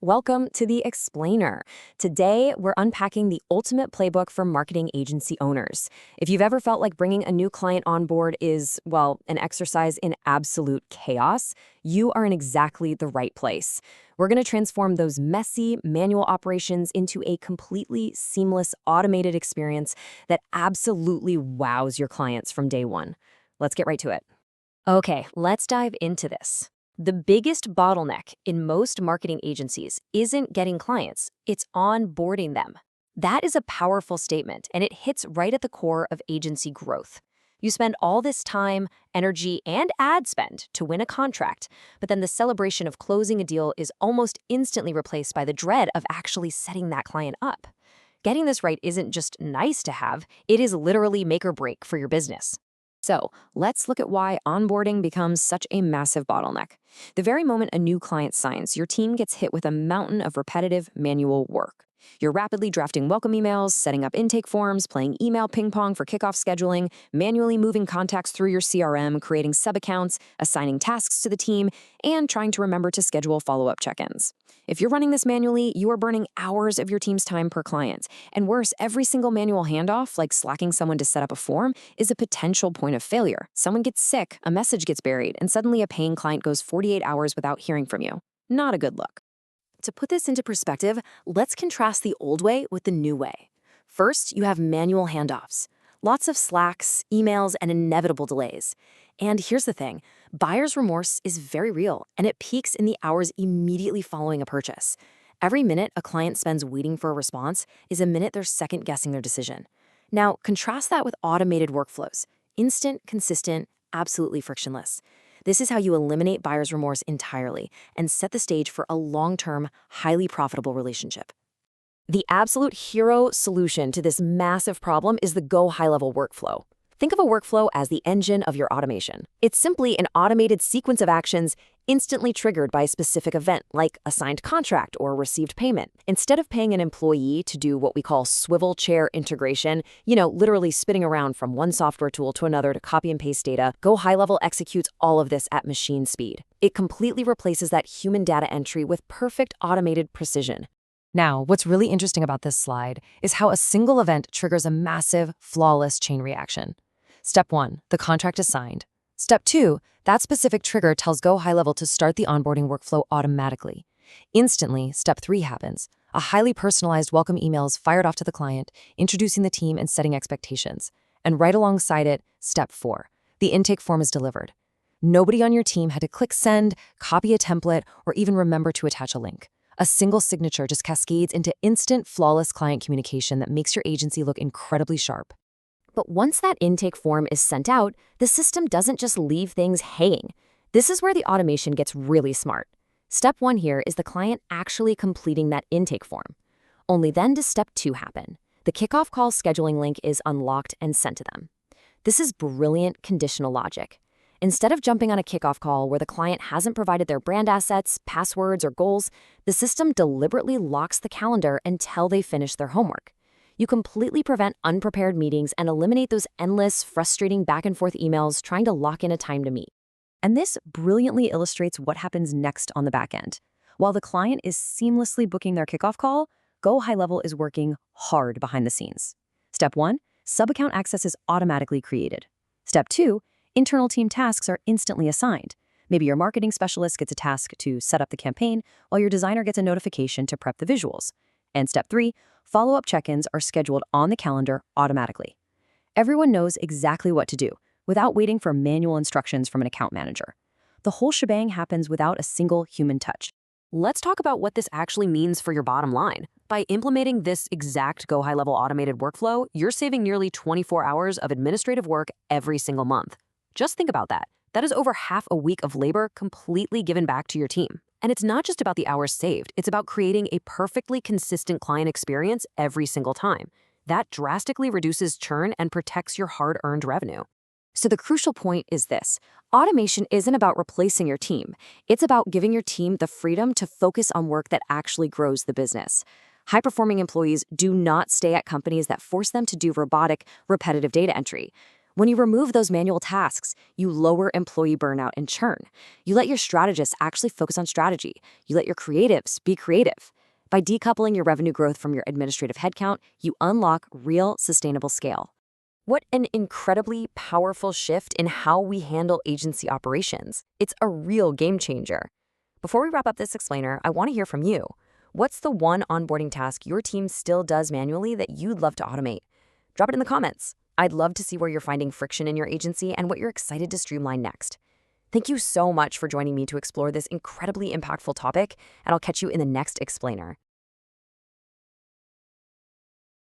Welcome to The Explainer. Today, we're unpacking the ultimate playbook for marketing agency owners. If you've ever felt like bringing a new client on board is, well, an exercise in absolute chaos, you are in exactly the right place. We're going to transform those messy, manual operations into a completely seamless, automated experience that absolutely wows your clients from day one. Let's get right to it. Okay, let's dive into this. The biggest bottleneck in most marketing agencies isn't getting clients, it's onboarding them. That is a powerful statement, and it hits right at the core of agency growth. You spend all this time, energy, and ad spend to win a contract, but then the celebration of closing a deal is almost instantly replaced by the dread of actually setting that client up. Getting this right isn't just nice to have, it is literally make or break for your business. So let's look at why onboarding becomes such a massive bottleneck. The very moment a new client signs, your team gets hit with a mountain of repetitive manual work. You're rapidly drafting welcome emails, setting up intake forms, playing email ping pong for kickoff scheduling, manually moving contacts through your CRM, creating sub-accounts, assigning tasks to the team, and trying to remember to schedule follow-up check-ins. If you're running this manually, you are burning hours of your team's time per client. And worse, every single manual handoff, like slacking someone to set up a form, is a potential point of failure. Someone gets sick, a message gets buried, and suddenly a paying client goes 48 hours without hearing from you. Not a good look. To put this into perspective, let's contrast the old way with the new way. First, you have manual handoffs. Lots of slacks, emails, and inevitable delays. And here's the thing, buyer's remorse is very real, and it peaks in the hours immediately following a purchase. Every minute a client spends waiting for a response is a minute they're second-guessing their decision. Now, contrast that with automated workflows. Instant, consistent, absolutely frictionless. This is how you eliminate buyer's remorse entirely and set the stage for a long-term, highly profitable relationship. The absolute hero solution to this massive problem is the GoHighLevel workflow. Think of a workflow as the engine of your automation. It's simply an automated sequence of actions instantly triggered by a specific event, like a signed contract or received payment. Instead of paying an employee to do what we call swivel chair integration, literally spinning around from one software tool to another to copy and paste data, GoHighLevel executes all of this at machine speed. It completely replaces that human data entry with perfect automated precision. Now, what's really interesting about this slide is how a single event triggers a massive, flawless chain reaction. Step 1, the contract is signed. Step 2, that specific trigger tells GoHighLevel to start the onboarding workflow automatically. Instantly, Step 3 happens. A highly personalized welcome email is fired off to the client, introducing the team and setting expectations. And right alongside it, Step 4, the intake form is delivered. Nobody on your team had to click send, copy a template, or even remember to attach a link. A single signature just cascades into instant, flawless client communication that makes your agency look incredibly sharp. But once that intake form is sent out, the system doesn't just leave things hanging. This is where the automation gets really smart. Step 1 here is the client actually completing that intake form. Only then does Step 2 happen. The kickoff call scheduling link is unlocked and sent to them. This is brilliant conditional logic. Instead of jumping on a kickoff call where the client hasn't provided their brand assets, passwords, or goals, the system deliberately locks the calendar until they finish their homework. You completely prevent unprepared meetings and eliminate those endless, frustrating back-and-forth emails trying to lock in a time to meet. And this brilliantly illustrates what happens next on the back end. While the client is seamlessly booking their kickoff call, GoHighLevel is working hard behind the scenes. Step 1, sub-account access is automatically created. Step 2, internal team tasks are instantly assigned. Maybe your marketing specialist gets a task to set up the campaign, while your designer gets a notification to prep the visuals. And Step 3, follow-up check-ins are scheduled on the calendar automatically. Everyone knows exactly what to do, without waiting for manual instructions from an account manager. The whole shebang happens without a single human touch. Let's talk about what this actually means for your bottom line. By implementing this exact GoHighLevel automated workflow, you're saving nearly 24 hours of administrative work every single month. Just think about that. That is over half a week of labor completely given back to your team. And it's not just about the hours saved, it's about creating a perfectly consistent client experience every single time. That drastically reduces churn and protects your hard-earned revenue. So the crucial point is this. Automation isn't about replacing your team. It's about giving your team the freedom to focus on work that actually grows the business. High-performing employees do not stay at companies that force them to do robotic, repetitive data entry. When you remove those manual tasks, you lower employee burnout and churn. You let your strategists actually focus on strategy. You let your creatives be creative. By decoupling your revenue growth from your administrative headcount, you unlock real sustainable scale. What an incredibly powerful shift in how we handle agency operations. It's a real game changer. Before we wrap up this explainer, I want to hear from you. What's the one onboarding task your team still does manually that you'd love to automate? Drop it in the comments. I'd love to see where you're finding friction in your agency and what you're excited to streamline next. Thank you so much for joining me to explore this incredibly impactful topic, and I'll catch you in the next explainer.